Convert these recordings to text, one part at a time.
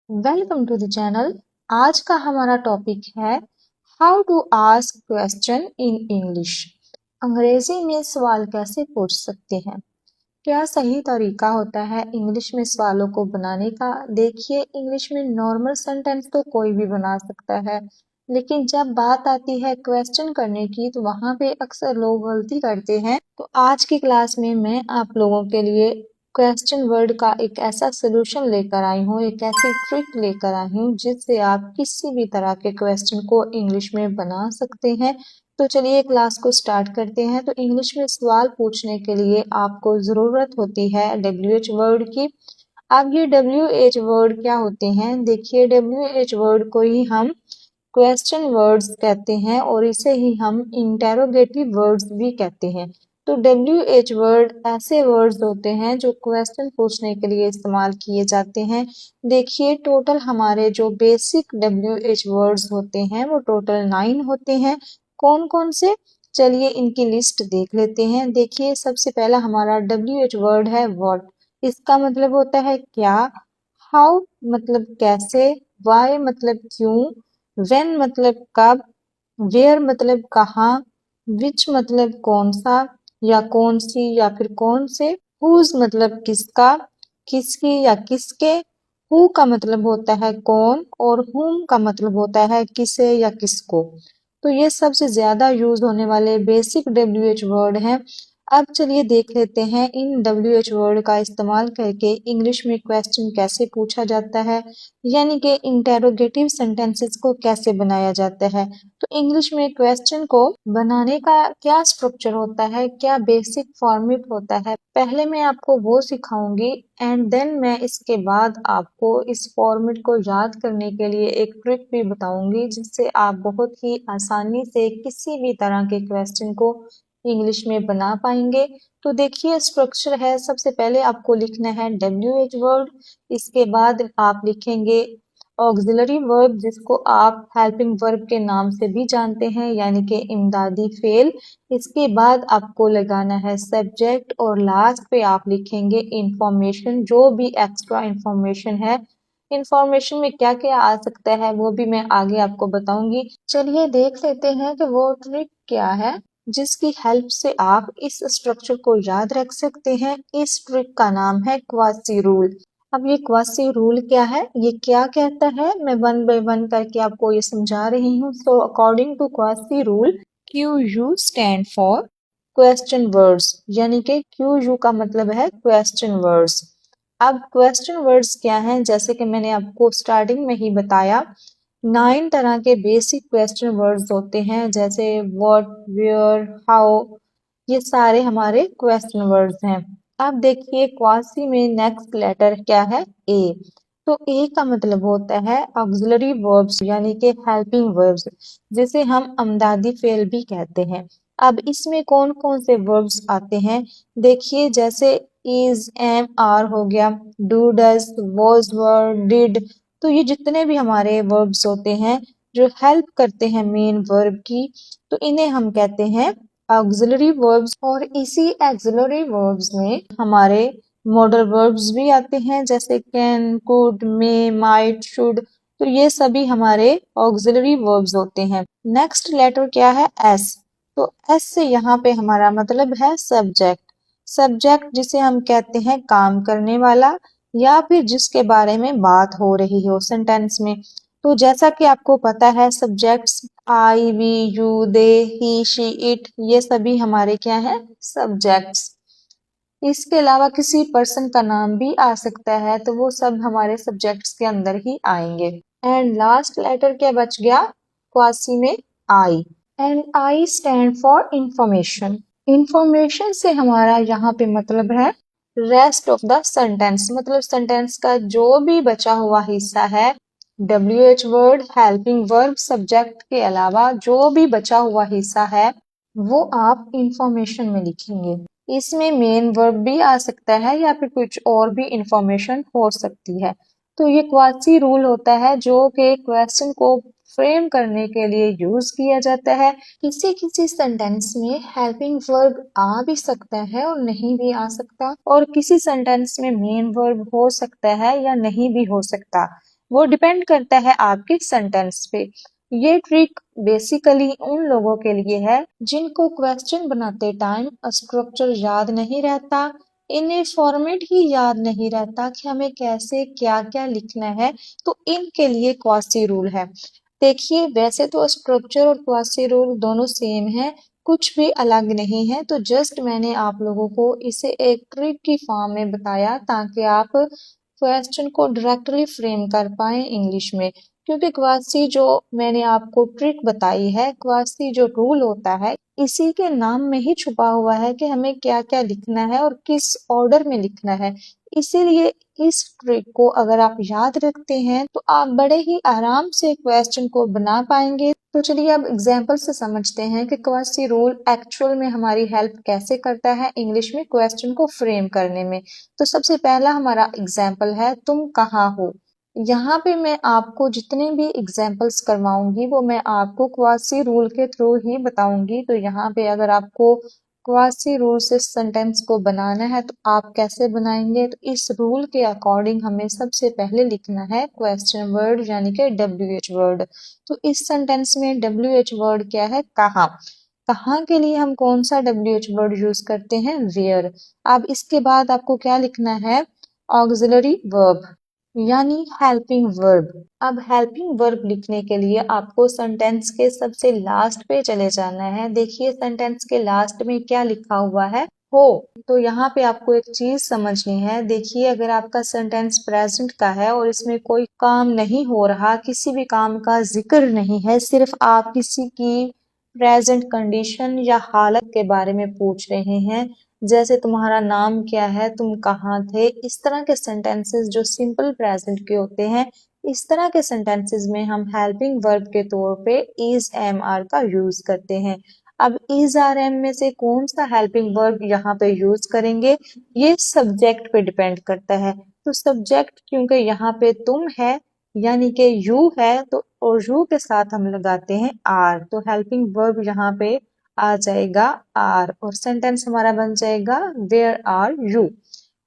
Welcome to the channel. आज का हमारा टॉपिक है how to ask question in English. अंग्रेजी में सवाल कैसे पूछ सकते हैं, क्या सही तरीका होता है इंग्लिश में सवालों को बनाने का। देखिए, इंग्लिश में नॉर्मल सेंटेंस तो कोई भी बना सकता है, लेकिन जब बात आती है क्वेश्चन करने की तो वहां पे अक्सर लोग गलती करते हैं। तो आज की क्लास में मैं आप लोगों के लिए क्वेश्चन वर्ड का एक ऐसा सोल्यूशन लेकर आई हूँ, एक ऐसी ट्रिक लेकर आई हूँ जिससे आप किसी भी तरह के क्वेश्चन को इंग्लिश में बना सकते हैं। तो चलिए क्लास को स्टार्ट करते हैं। तो इंग्लिश में सवाल पूछने के लिए आपको ज़रूरत होती है WH वर्ड की। अब ये WH वर्ड क्या होते हैं? देखिए, WH वर्ड को ही हम क्वेश्चन वर्ड्स कहते हैं और इसे ही हम इंटेरोगेटिव वर्ड्स भी कहते हैं। तो WH वर्ड ऐसे वर्ड्स होते हैं जो क्वेश्चन पूछने के लिए इस्तेमाल किए जाते हैं। देखिए, टोटल हमारे जो बेसिक WH वर्ड्स होते हैं वो टोटल 9 होते हैं। कौन कौन से? चलिए इनकी लिस्ट देख लेते हैं। देखिए, सबसे पहला हमारा WH वर्ड है व्हाट। इसका मतलब होता है क्या। हाउ मतलब कैसे। वाई मतलब क्यों। व्हेन मतलब कब। वेयर मतलब कहाँ। विच मतलब कौन सा या कौन सी या फिर कौन से। हुज मतलब किसका, किसकी या किसके। हु का मतलब होता है कौन और हुम का मतलब होता है किसे या किसको। तो ये सबसे ज्यादा यूज होने वाले बेसिक WH वर्ड हैं। अब चलिए देख लेते हैं इन WH वर्ड का इस्तेमाल करके इंग्लिश में क्वेश्चन कैसे पूछा जाता है, यानी कि इंटेरोगेटिव सेंटेंसेस को कैसे बनाया जाता है। तो इंग्लिश में क्वेश्चन को बनाने का क्या स्ट्रक्चर होता है, क्या बेसिक फॉर्मेट होता है, पहले मैं आपको वो सिखाऊंगी एंड देन मैं इसके बाद आपको इस फॉर्मेट को याद करने के लिए एक ट्रिक भी बताऊंगी जिससे आप बहुत ही आसानी से किसी भी तरह के क्वेश्चन को इंग्लिश में बना पाएंगे। तो देखिए स्ट्रक्चर है, सबसे पहले आपको लिखना है WH वर्ड। इसके बाद आप लिखेंगे ऑक्सिलरी वर्ब जिसको आप हेल्पिंग वर्ब के नाम से भी जानते हैं, यानी कि इमदादी फेल। इसके बाद आपको लगाना है सब्जेक्ट और लास्ट पे आप लिखेंगे इंफॉर्मेशन, जो भी एक्स्ट्रा इंफॉर्मेशन है। इंफॉर्मेशन में क्या क्या आ सकता है वो भी मैं आगे आपको बताऊंगी। चलिए देख लेते हैं कि वो ट्रिक क्या है जिसकी हेल्प से आप इस स्ट्रक्चर को याद रख सकते हैं। इस ट्रिक का नाम है क्वासी रूल। अब ये क्वासी रूल क्या है, ये क्या कहता है, मैं वन बाय वन करके आपको ये समझा रही हूँ। So according to quasi rule, QU stand for question words, यानी कि QU का मतलब है क्वेश्चन वर्ड्स। अब क्वेश्चन वर्ड्स क्या हैं, जैसे कि मैंने आपको स्टार्टिंग में ही बताया, 9 तरह के बेसिक क्वेश्चन वर्ड्स होते हैं, जैसे व्हाट, वेयर, हाउ। ये सारे हमारे क्वेश्चन वर्ड्स हैं। अब देखिए क्वासी में नेक्स्ट लेटर क्या है, ए। तो ए का मतलब होता है ऑक्सिलरी वर्ब्स, यानी कि हेल्पिंग वर्ब्स, जिसे हम अमदादी फेल भी कहते हैं। अब इसमें कौन कौन से वर्ब्स आते हैं, देखिए जैसे इज, एम, आर हो गया, do, does, was, were, did. तो ये जितने भी हमारे वर्ब्स होते हैं जो हेल्प करते हैं मेन वर्ब की, तो इन्हें हम कहते हैं ऑक्सिलरी वर्ब्स। और इसी ऑक्सिलरी वर्ब्स में हमारे मॉडल वर्ब्स भी आते हैं, जैसे can, could, may, might, should. तो ये सभी हमारे ऑक्सिलरी वर्ब्स होते हैं। नेक्स्ट लेटर क्या है, एस। तो एस से यहाँ पे हमारा मतलब है सब्जेक्ट। सब्जेक्ट जिसे हम कहते हैं काम करने वाला, या फिर जिसके बारे में बात हो रही हो सेंटेंस में। तो जैसा कि आपको पता है subjects I, we, you, they, he, she, it, ये सभी हमारे क्या है, सब्जेक्ट्स। इसके अलावा किसी पर्सन का नाम भी आ सकता है, तो वो सब हमारे सब्जेक्ट्स के अंदर ही आएंगे। एंड लास्ट लेटर क्या बच गया क्वासी में, I. And I stand for information. Information से हमारा यहाँ पे मतलब है रेस्ट ऑफ द सेंटेंस, मतलब सेंटेंस का जो भी बचा हुआ हिस्सा है, WH word, helping verb, subject के अलावा जो भी बचा हुआ हिस्सा है वो आप इंफॉर्मेशन में लिखेंगे। इसमें मेन वर्ब भी आ सकता है या फिर कुछ और भी इंफॉर्मेशन हो सकती है। तो ये क्वासी रूल होता है जो कि क्वेश्चन को फ्रेम करने के लिए यूज किया जाता है। किसी किसी सेंटेंस में हेल्पिंग वर्ब आ भी सकता है और नहीं भी आ सकता, और किसी सेंटेंस में मेन वर्ब हो सकता है या नहीं भी हो सकता। वो डिपेंड करता है आपके सेंटेंस पे। ये ट्रिक बेसिकली उन लोगों के लिए है जिनको क्वेश्चन बनाते टाइम स्ट्रक्चर याद नहीं रहता, इन्हें फॉर्मेट ही याद नहीं रहता कि हमें कैसे क्या क्या लिखना है, तो इनके लिए क्वासी रूल है। देखिए वैसे तो स्ट्रक्चर और क्वासी रूल दोनों सेम है, कुछ भी अलग नहीं है, तो जस्ट मैंने आप लोगों को इसे एक ट्रिक की फॉर्म में बताया ताकि आप क्वेश्चन को डायरेक्टली फ्रेम कर पाए इंग्लिश में। क्योंकि क्वासी जो मैंने आपको ट्रिक बताई है, क्वासी जो रूल होता है, इसी के नाम में ही छुपा हुआ है कि हमें क्या क्या लिखना है और किस ऑर्डर में लिखना है। इसीलिए इस ट्रिक को अगर आप याद रखते हैं तो आप बड़े ही आराम से क्वेश्चन को बना पाएंगे। तो चलिए अब एग्जाम्पल से समझते हैं कि क्वासी रूल एक्चुअल में हमारी हेल्प कैसे करता है इंग्लिश में क्वेश्चन को फ्रेम करने में। तो सबसे पहला हमारा एग्जाम्पल है तुम कहाँ हो। यहाँ पे मैं आपको जितने भी एग्जाम्पल्स करवाऊंगी वो मैं आपको क्वासी रूल के थ्रू ही बताऊंगी। तो यहाँ पे अगर आपको क्वासी रूल से सेंटेंस को बनाना है तो आप कैसे बनाएंगे, तो इस रूल के अकॉर्डिंग हमें सबसे पहले लिखना है क्वेश्चन वर्ड यानी कि WH वर्ड। तो इस सेंटेंस में WH वर्ड क्या है, कहाँ। कहाँ के लिए हम कौन सा WH वर्ड यूज करते हैं, वेयर। अब इसके बाद आपको क्या लिखना है, ऑक्सिलरी वर्ब यानी हेल्पिंग वर्ब। अब हेल्पिंग वर्ब लिखने के लिए आपको सेंटेंस के सबसे लास्ट पे चले जाना है। देखिए सेंटेंस के लास्ट में क्या लिखा हुआ है, हो। तो यहाँ पे आपको एक चीज समझनी है। देखिए अगर आपका सेंटेंस प्रेजेंट का है और इसमें कोई काम नहीं हो रहा, किसी भी काम का जिक्र नहीं है, सिर्फ आप किसी की प्रेजेंट कंडीशन या हालत के बारे में पूछ रहे हैं, जैसे तुम्हारा नाम क्या है, तुम कहाँ थे, इस तरह के सेंटेंसेस जो सिंपल प्रेजेंट के होते हैं, इस तरह के सेंटेंसेस में हम हेल्पिंग वर्ब के तौर पे इज एम आर का यूज करते हैं। अब इज आर एम में से कौन सा हेल्पिंग वर्ब यहाँ पे यूज करेंगे, ये सब्जेक्ट पे डिपेंड करता है। तो सब्जेक्ट क्योंकि यहाँ पे तुम है यानी कि यू है, तो और यू के साथ हम लगाते हैं आर, तो हेल्पिंग वर्ब यहाँ पे आ जाएगा आर और सेंटेंस हमारा बन जाएगा वेयर आर यू।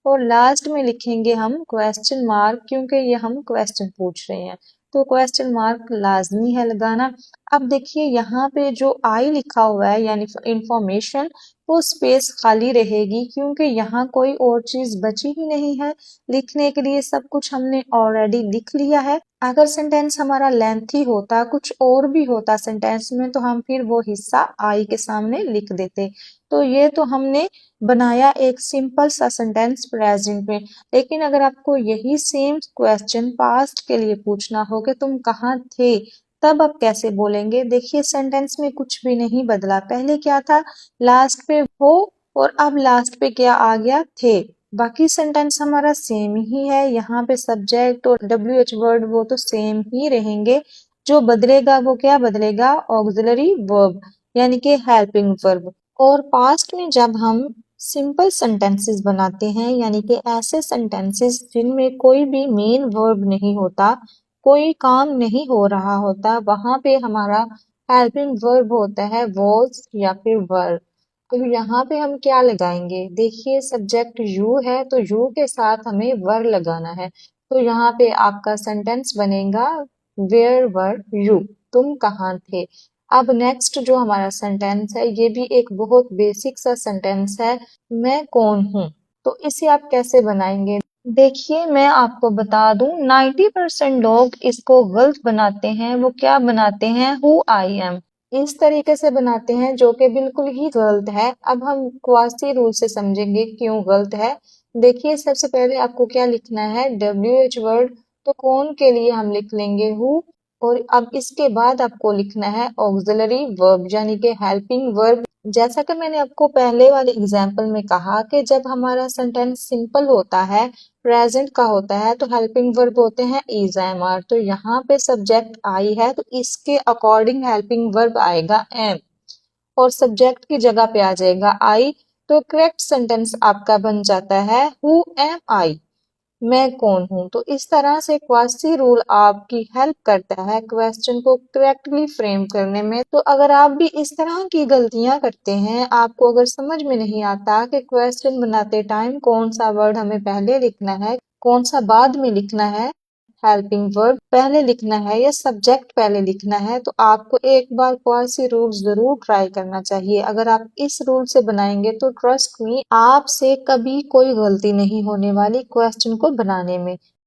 और लास्ट में लिखेंगे हम क्वेश्चन मार्क क्योंकि ये हम क्वेश्चन पूछ रहे हैं, तो क्वेश्चन मार्क लाजमी है लगाना। अब देखिए यहाँ पे जो आई लिखा हुआ है यानी इंफॉर्मेशन, वो स्पेस खाली रहेगी क्योंकि यहाँ कोई और चीज बची ही नहीं है लिखने के लिए, सब कुछ हमने ऑलरेडी लिख लिया है। अगर सेंटेंस हमारा लेंथी होता, कुछ और भी होता सेंटेंस में, तो हम फिर वो हिस्सा आई के सामने लिख देते। तो ये तो हमने बनाया एक सिंपल सा सेंटेंस प्रेजेंट में। लेकिन अगर आपको यही सेम क्वेश्चन पास्ट के लिए पूछना हो कि तुम कहाँ थे, तब आप कैसे बोलेंगे। देखिए सेंटेंस में कुछ भी नहीं बदला, पहले क्या था, लास्ट पे हो और अब लास्ट पे क्या आ गया, थे। बाकी सेंटेंस हमारा सेम ही है, यहाँ पे सब्जेक्ट और WH वर्ड वो तो सेम ही रहेंगे। जो बदलेगा वो क्या बदलेगा, ऑक्सिलरी वर्ब यानी कि हेल्पिंग वर्ब। और पास्ट में जब हम सिंपल सेंटेंसेस बनाते हैं यानी कि ऐसे सेंटेंसेस जिनमें कोई भी मेन वर्ब नहीं होता, कोई काम नहीं हो रहा होता, वहां पे हमारा हेल्पिंग वर्ब होता है वॉज या फिर वर। तो यहाँ पे हम क्या लगाएंगे, देखिए सब्जेक्ट यू है तो यू के साथ हमें वर लगाना है। तो यहाँ पे आपका सेंटेंस बनेगा वेयर वर यू, तुम कहाँ थे। अब नेक्स्ट जो हमारा सेंटेंस है ये भी एक बहुत बेसिक सा सेंटेंस है, मैं कौन हूँ। तो इसे आप कैसे बनाएंगे, देखिए मैं आपको बता दूं 90% लोग इसको गलत बनाते हैं। वो क्या बनाते हैं, हु आई एम, इस तरीके से बनाते हैं जो कि बिल्कुल ही गलत है। अब हम क्वासी रूल से समझेंगे क्यों गलत है। देखिए सबसे पहले आपको क्या लिखना है, WH वर्ड, तो कौन के लिए हम लिख लेंगे हु, और अब इसके बाद आपको लिखना है ऑक्सिलरी वर्ब यानी कि हेल्पिंग वर्ब। जैसा कि मैंने आपको पहले वाले एग्जाम्पल में कहा कि जब हमारा सेंटेंस सिंपल होता है, प्रेजेंट का होता है, तो हेल्पिंग वर्ब होते हैं इज एम आर। तो यहाँ पे सब्जेक्ट आई है तो इसके अकॉर्डिंग हेल्पिंग वर्ब आएगा एम और सब्जेक्ट की जगह पे आ जाएगा आई। तो करेक्ट सेंटेंस आपका बन जाता है हु एम आई, मैं कौन हूं। तो इस तरह से क्वासी रूल आपकी हेल्प करता है क्वेश्चन को करेक्टली फ्रेम करने में। तो अगर आप भी इस तरह की गलतियां करते हैं, आपको अगर समझ में नहीं आता कि क्वेश्चन बनाते टाइम कौन सा वर्ड हमें पहले लिखना है, कौन सा बाद में लिखना है, हेल्पिंग वर्ब पहले लिखना है या सब्जेक्ट पहले लिखना है, तो आपको एक बार क्वासी रूल जरूर ट्राई करना चाहिए। अगर आप इस रूल से बनाएंगे तो ट्रस्ट मी, आपसे कभी कोई गलती नहीं होने वाली क्वेश्चन को बनाने में।